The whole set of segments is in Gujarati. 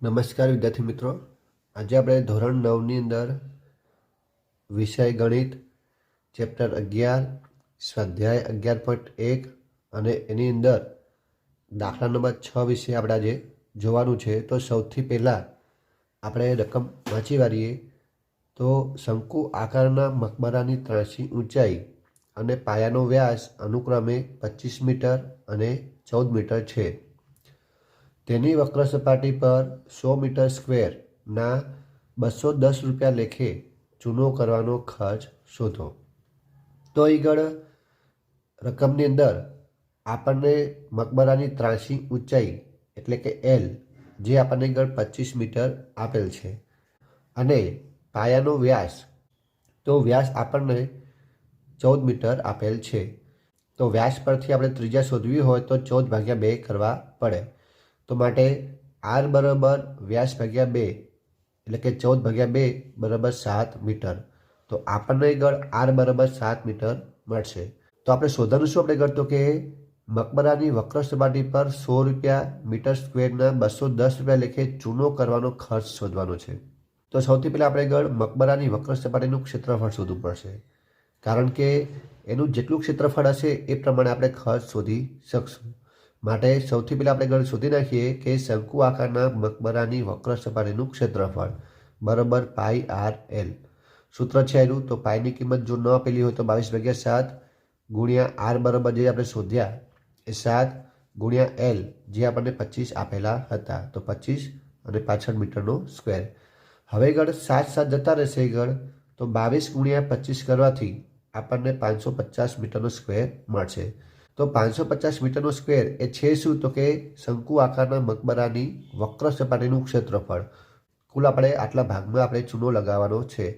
નમસ્કાર વિદ્યાર્થી મિત્રો, આજે આપણે ધોરણ 9ની અંદર વિષય ગણિત ચેપ્ટર 11 સ્વાધ્યાય 11.1 અને એની અંદર દાખલા નંબર 6 વિશે આપણે આજે જોવાનું છે। તો સૌથી પહેલાં આપણે રકમ વાંચી વાળીએ તો શંકુ આકારના મકબરાની ત્રાસી ઊંચાઈ અને પાયાનો વ્યાસ અનુક્રમે 25 મીટર અને 14 મીટર છે। તેની વક્ર સપાટી પર 100 મીટર સ્ક્વેરના 210 રૂપિયા લેખે ચૂનો કરવાનો ખર્ચ શોધો। તો આગળ રકમની અંદર આપણને મકબરાની ત્રાસી ઊંચાઈ એટલે કે એલ જે આપણને આગળ 25 મીટર આપેલ છે અને પાયાનો વ્યાસ તો વ્યાસ આપણને 14 મીટર આપેલ છે। તો વ્યાસ પરથી આપણે ત્રિજ્યા શોધવી હોય તો 14/2 કરવા પડે। તો માટે આર બરાબર વ્યાસ ભાગ્યા 2 એટલે કે 14/2 બરાબર 7 મીટર। તો આપણને આગળ આર બરાબર 7 મીટર મળશે। તો આપણે શોધવાનું શું આપણે કરતો કે મકબરાની વક્ર સપાટી પર 100 રૂપિયા મીટર સ્ક્વેરના 210 રૂપિયા લેખે ચૂનો કરવાનો ખર્ચ શોધવાનો છે। તો સૌથી પહેલાં આપણે આગળ મકબરાની વક્ર સપાટીનું ક્ષેત્રફળ શોધવું પડશે, કારણ કે એનું જેટલું ક્ષેત્રફળ હશે એ પ્રમાણે આપણે ખર્ચ શોધી શકશું। માટે સૌથી પહેલાં આપણે આગળ શોધી નાખીએ કે શંકુ આકારના મકબરાની વક્ર સપાટીનું ક્ષેત્રફળ બરાબર પાઈ આર એલ। સૂત્ર છે એનું, તો પાઈની કિંમત જો ન આપેલી હોય તો 22/7 ગુણ્યા આર બરાબર જે આપણે શોધ્યા એ 7 ગુણ્યા એલ જે આપણને 25 આપેલા હતા, તો 25 અને પાછળ મીટરનો સ્ક્વેર। હવે આગળ 7 જતા રહેશે આગળ, તો 22 ગુણ્યા 25 કરવાથી આપણને 550 મીટરનો સ્ક્વેર મળશે। તો 550 મીટરનો સ્ક્વેર એ છે શું, તો કે શંકુ આકારના મકબરાની વક્ર સપાટીનું ક્ષેત્રફળ। કુલ આપણે આટલા ભાગમાં આપણે ચૂનો લગાવવાનો છે।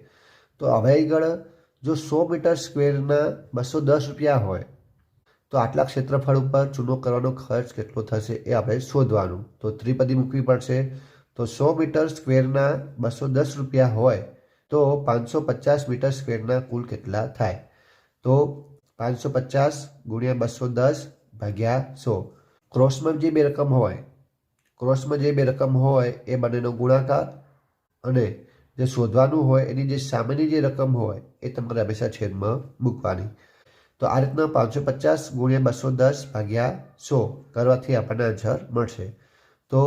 તો હવે આગળ જો 100 મીટર સ્ક્વેરના 210 રૂપિયા હોય તો આટલા ક્ષેત્રફળ ઉપર ચૂનો કરવાનો ખર્ચ કેટલો થશે એ આપણે શોધવાનું। તો ત્રિપદી મૂકવી પડશે। તો 100 મીટર સ્ક્વેરના 210 રૂપિયા હોય તો 550 મીટર સ્ક્વેરના કુલ કેટલા થાય, તો 550 ગુણ્યા 210 ભાગ્યા 100। ક્રોસમાં જે બે રકમ હોય એ બંનેનો ગુણાકાર અને જે શોધવાનું હોય એની જે સામેની જે રકમ હોય એ તમારે હંમેશા છેદમાં મૂકવાની। તો આ રીતના 550 ગુણ્યા 210 ભાગ્યા 100 કરવાથી આપણને આન્સર મળશે। તો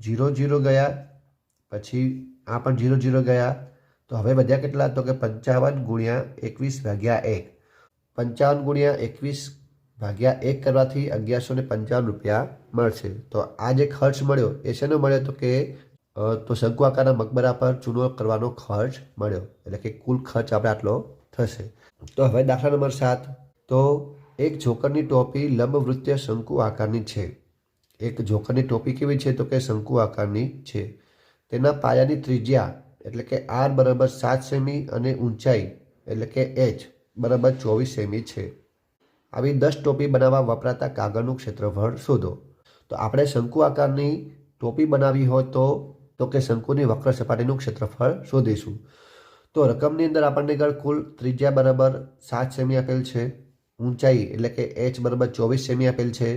0 0 ગયા, પછી આ પણ 0 0 ગયા, તો હવે વધ્યા કેટલા, તો કે 55 ગુણ્યા 21 ભાગ્યા 1। 55 ગુણ્યા 21 ભાગ્યા 1 કરવાથી 1155 રૂપિયા મળશે। તો આ જે ખર્ચ મળ્યો એ શેનો મળ્યો, તો કે તો શંકુ આકારના મકબરા પર ચૂનો કરવાનો ખર્ચ મળ્યો, એટલે કે કુલ ખર્ચ આપણે આટલો થશે। તો હવે દાખલા નંબર 7, તો એક જોકરની ટોપી લંબવૃત્તીય શંકુ આકારની છે। એક જોકરની ટોપી કેવી છે, તો કે શંકુ આકારની છે। તેના પાયાની ત્રિજ્યા એટલે કે આર બરાબર 7 સેમી અને ઊંચાઈ એટલે કે એચ બરાબર 24 સેમી છે। આવી 10 ટોપી બનાવવા વપરાતા કાગળનું ક્ષેત્રફળ શોધો। તો આપણે શંકુ આકારની ટોપી બનાવી હોય તો કે શંકુની વક્ર સપાટીનું ક્ષેત્રફળ શોધીશું। તો રકમની અંદર આપણને આગળ કુલ ત્રિજ્યા બરાબર 7 સેમી આપેલ છે, ઊંચાઈ એટલે કે એચ બરાબર 24 સેમી આપેલ છે,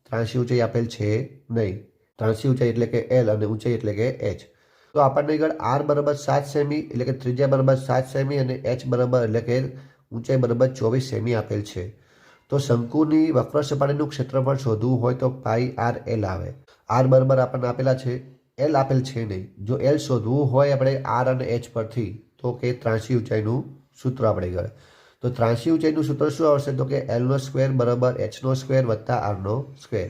ત્રાસી ઊંચાઈ આપેલ છે નહીં। ત્રાસી ઊંચાઈ એટલે કે એલ અને ઊંચાઈ એટલે કે એચ। તો આપણને આગળ આર બરાબર 7 સેમી એટલે કે ત્રિજ્યા બરાબર 7 સેમી અને એચ બરાબર એટલે કે ઊંચાઈ બરાબર 24 સેમી આપેલ છે। તો શંકુની વક્ર સપાટીનું ક્ષેત્રફળ શોધવું હોય તો પાઈ આર એલ આવે। આર બરાબર આપણને આપેલા છે, એલ આપેલ છે નહીં। જો એલ શોધવું હોય આપણે આર અને એચ પરથી તો કે ત્રાસી ઊંચાઈનું સૂત્ર આપણે ગયો। તો ત્રાસી ઊંચાઈનું સૂત્ર શું આવશે, તો કે એલનો સ્ક્વેર બરાબર એચનો સ્ક્વેર વત્તા આરનો સ્ક્વેર।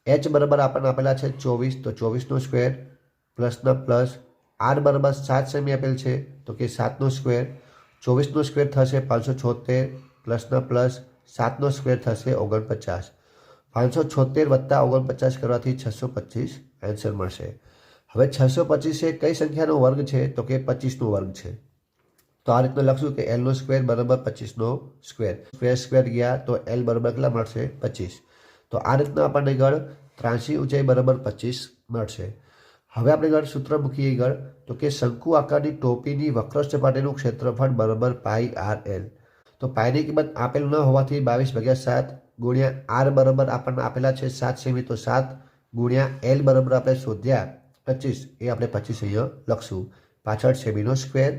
એચ બરાબર આપણને આપેલા છે 24, તો 24નો સ્ક્વેર પ્લસના પ્લસ, આર બરાબર 7 સેમી આપેલ છે તો કે 7નો સ્ક્વેર, 24નો સ્ક્વેર થશે 576 પ્લસના પ્લસ 7નો સ્ક્વેર થશે 49। 576 વત્તા 49 કરવાથી 625 આન્સર મળશે। હવે 625 એ કઈ સંખ્યાનો વર્ગ છે, તો કે 25નો વર્ગ છે। તો આ રીતના લખશું કે એલનો સ્ક્વેર બરાબર 25નો સ્ક્વેર, સ્ક્વેર ગયા તો એલ બરાબર કેટલા મળશે 25। તો આ રીતના આપણને આગળ ત્રાસી ઊંચાઈ બરાબર 25 મળશે। હવે આપણે આગળ સૂત્ર મૂકીએ આગળ, તો કે શંકુ આકારની ટોપીની વક્ર સપાટીનું ક્ષેત્રફળ બરાબર પાઈ આર એલ। તો પાઈની કિંમત આપેલ ન હોવાથી 22/7 ગુણ્યા આર બરાબર આપણને આપેલા છે 7 સેમી, તો 7 ગુણ્યા એલ બરાબર આપણે શોધ્યા 25 એ આપણે 25 અહીંયા લખશું. પાછળ સેમીનો સ્ક્વેર.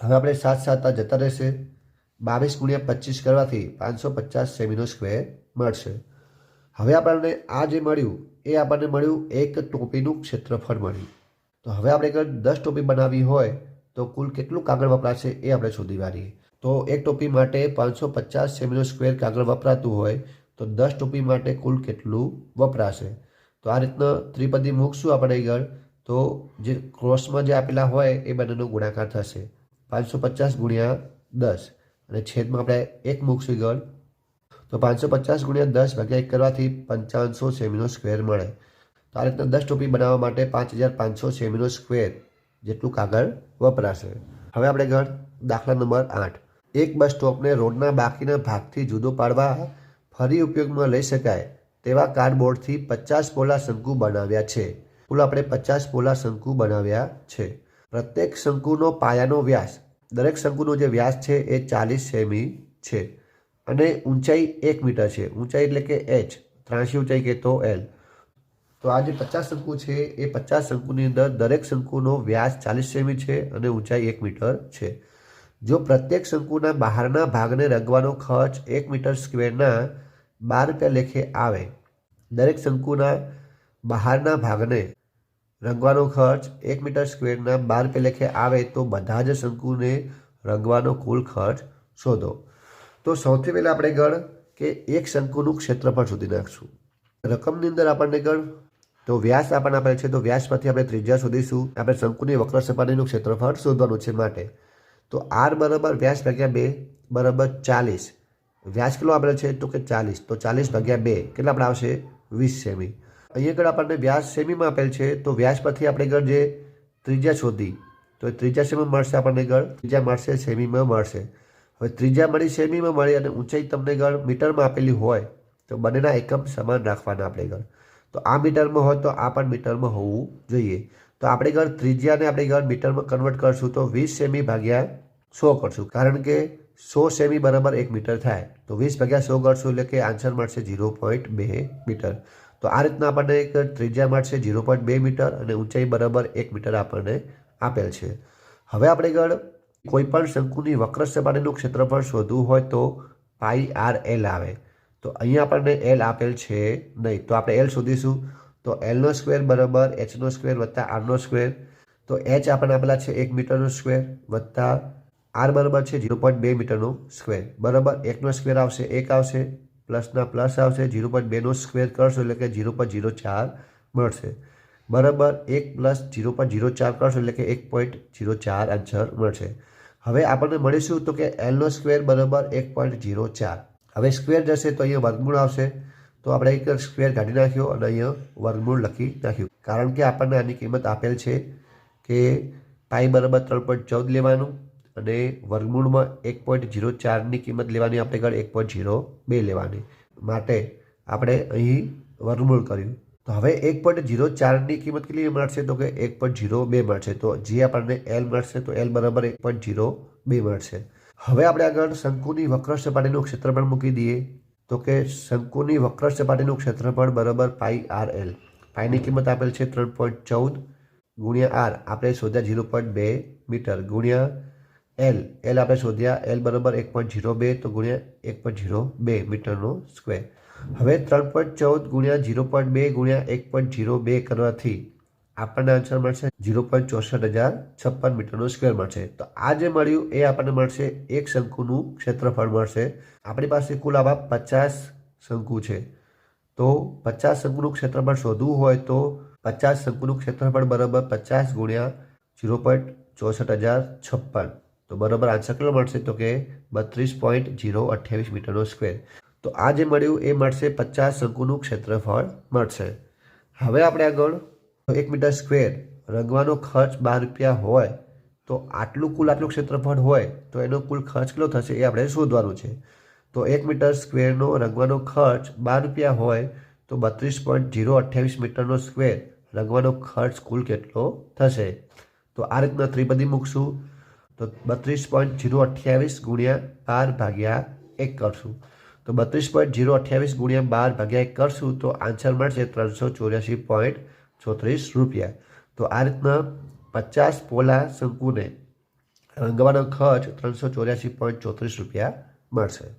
હવે આપણે 7 7 જતા રહેશે. 22 ગુણ્યા 25 કરવાથી 550 સેમીનો સ્ક્વેર મળશે. હવે આપણને આ જે મળ્યું એ આપણને મળ્યું એક ટોપીનું ક્ષેત્રફળ મળ્યું. તો હવે આપણે અગર 10 ટોપી બનાવવી હોય તો કુલ કેટલું કાગળ વપરાશે એ આપણે શોધી કાઢીએ. તો એક ટોપી માટે 550 સેમીનો સ્ક્વેર કાગળ વપરાતું હોય તો 10 ટોપી માટે કુલ કેટલું વપરાશે. તો આ રીતના ત્રિપદી મૂકશું આપણે આગળ તો જે ક્રોસમાં જે આપેલા હોય એ બંનેનો ગુણાકાર થશે. 550 ગુણ્યા 10 અને છેદમાં આપણે 1 મૂકશું આગળ. તો 550 ગુણ્યા 10 ભાગ્યા 1 કરવાથી 5500 સેમીનો સ્ક્વેર મળે. તો આ રીતના 10 ટોપી બનાવવા માટે 5500 સેમીનો સ્ક્વેર જેટલું કાગળ વપરાશે. હવે આપણે આગળ દાખલા નંબર 8. એક બસ સ્ટોપને રોડના બાકીના ભાગથી જુદો પાડવા ફરી ઉપયોગમાં લઈ શકાય તેવા કાર્ડબોર્ડથી 50 પોલા શંકુ બનાવ્યા છે. કુલ આપણે 50 પોલા શંકુ બનાવ્યા છે. પ્રત્યેક શંકુનો પાયાનો વ્યાસ, દરેક શંકુનો જે વ્યાસ છે એ 40 સેમી છે અને ઊંચાઈ 1 મીટર છે. ઊંચાઈ એટલે કે h, ત્રાંસી ઊંચાઈ કે તો l. તો આ જે 50 શંકુ છે એ 50 શંકુની અંદર દરેક શંકુનો વ્યાસ 40 સેમી છે અને ઊંચાઈ 1 મીટર છે. જો પ્રત્યેક શંકુના બહારના ભાગને રંગવાનો ખર્ચ 1 મીટર સ્ક્વેરના 12 રૂપિયા લેખે આવે, દરેક શંકુના બહારના ભાગને રંગવાનો ખર્ચ 1 મીટર સ્ક્વેરના 12 રૂપિયા લેખે આવે તો બધા જ શંકુને રંગવાનો કુલ ખર્ચ શોધો. તો સૌથી પહેલાં આપણે ગણ કે એક શંકુનું ક્ષેત્રફળ શોધી નાખશું. રકમની અંદર આપણને ગણ તો વ્યાસ આપણને આપેલ છે તો વ્યાસ પરથી આપણે ત્રિજ્યા શોધીશું. આપણે શંકુની વક્ર સપાટીનું ક્ષેત્રફળ શોધવાનું છે માટે તો r બરાબર વ્યાસ ભાગ્યા 2 બરાબર 40. વ્યાસ કેટલો આપેલો છે તો કે 40. તો 40 ભાગ્યા 2 કેટલા આપણે આવશે 20 સેમી. અહીંયા આગળ આપણને વ્યાસ સેમીમાં આપેલ છે તો વ્યાસ પરથી આપણે આગળ જે ત્રિજ્યા શોધી તો ત્રિજ્યા સેમીમાં મળશે. આપણને આગળ ત્રિજ્યા મળશે સેમીમાં મળશે. હવે ત્રિજ્યા મળી સેમીમાં મળી અને ઊંચાઈ તમને આગળ મીટરમાં આપેલી હોય તો બંનેના એકમ સમાન રાખવાના આપણે આગળ. તો આ મીટરમાં હોય તો આ પણ મીટરમાં હોવું જોઈએ. તો આપણે આગળ ત્રિજ્યાને આપણે આગળ મીટરમાં કન્વર્ટ કરશું તો 20 સેમી ભાગ્યા 100 કરશું કારણ કે 100 સેમી બરાબર 1 મીટર થાય. તો 20 ભાગ્યા 100 કરશું એટલે કે આન્સર મળશે 0.2 મીટર. તો આ રીતના આપણને એક ત્રિજ્યા મળશે 0.2 મીટર અને ઊંચાઈ બરાબર 1 મીટર આપણને આપેલ છે. હવે આપણે આગળ કોઈ પણ શંકુની વક્ર સપાટીનું ક્ષેત્રફળ શોધવું હોય તો πr/l આવે. તો અહીંયા આપણને l આપેલ છે નહીં તો આપણે l શોધીશું. તો lનો સ્ક્વેર બરાબર hનો સ્ક્વેર વત્તા rનો સ્ક્વેર. તો h આપણને આપેલા છે 1 મીટરનો સ્ક્વેર વત્તા r બરાબર છે 0.2 મીટરનો સ્ક્વેર બરાબર 1નો સ્ક્વેર આવશે 1 આવશે પ્લસના પ્લસ આવશે 0.2નો સ્ક્વેર કરશો એટલે કે 0.04 મળશે બરાબર 1 પ્લસ 0.04 કરશો એટલે કે 1.04 આન્સર મળશે. હવે આપણને મળીશું તો કે lનો સ્ક્વેર બરાબર 1.04. હવે સ્ક્વેર જશે તો અહીંયા વર્ગમૂળ આવશે તો આપણે એક સ્ક્વેર કાઢી નાખ્યો અને અહીંયા વર્ગમૂળ લખી નાખ્યું કારણ કે આપણને આની કિંમત આપેલ છે કે પાઈ બરાબર 3.14 લેવાનું અને વર્ગમૂળમાં 1.04ની કિંમત લેવાની આપણે આગળ 1.02 લેવાની માટે આપણે અહીં વર્ગમૂળ કર્યું. તો હવે 1.04ની કિંમત કેટલી મળશે તો કે 1.02 મળશે. તો જે આપણને l મળશે તો l બરાબર 1.02 મળશે. હવે આપણે આગળ શંકુની વક્ર સપાટીનું ક્ષેત્રફળ મૂકી દઈએ તો કે શંકુની વક્ર સપાટીનું ક્ષેત્રફળ બરાબર πr/l. પાઈની કિંમત આપેલ છે 3.14 ગુણ્યા r આપણે શોધ્યા 0.2 મીટર ગુણ્યા l આપણે શોધ્યા l બરાબર 1.02 તો ગુણ્યા 1.02 મીટરનો સ્ક્વેર. હવે 3.14 ગુણ્યા 0.2 ગુણ્યા 1.02 કરવાથી આપણને આન્સર મળશે 0.64,056 મીટરનો સ્ક્વેર મળશે. તો આ જે મળ્યું એ આપણને મળશે એક શંકુનું ક્ષેત્રફળ મળશે. આપણી પાસે કુલ આવા 50 શંકુ છે તો 50 શંકુનું ક્ષેત્રફળ શોધવું હોય તો 50 શંકુનું ક્ષેત્રફળ બરાબર 50 ગુણ્યા 0.64,056 તો બરાબર આન્સર કેટલો મળશે તો કે 32.028 મીટરનો સ્ક્વેર. તો આ જે મળ્યું એ મળશે 50 શંકુનું ક્ષેત્રફળ મળશે. હવે આપણે આગળ 1 મીટર સ્ક્વેર રંગવાનો ખર્ચ 12 રૂપિયા હોય તો આટલું ક્ષેત્રફળ હોય તો એનો કુલ ખર્ચ કેટલો થશે એ આપણે શોધવાનું છે. તો 1 મીટર સ્ક્વેરનો રંગવાનો ખર્ચ 12 રૂપિયા હોય તો 32.028 મીટરનો સ્ક્વેર રંગવાનો ખર્ચ કુલ કેટલો થશે. તો આ રીતના ત્રિપદી મૂકશું તો 32.028 ગુણ્યા 12 ભાગ્યા 1 કરશું. તો 32.028 ગુણ્યા 12 ભાગ્યા 1 કરશું તો આન્સર મળશે 384.36 રૂપિયા. તો આ રીતના 50 પોલા શંકુને રંગવાનો ખર્ચ 384.34 રૂપિયા મળશે.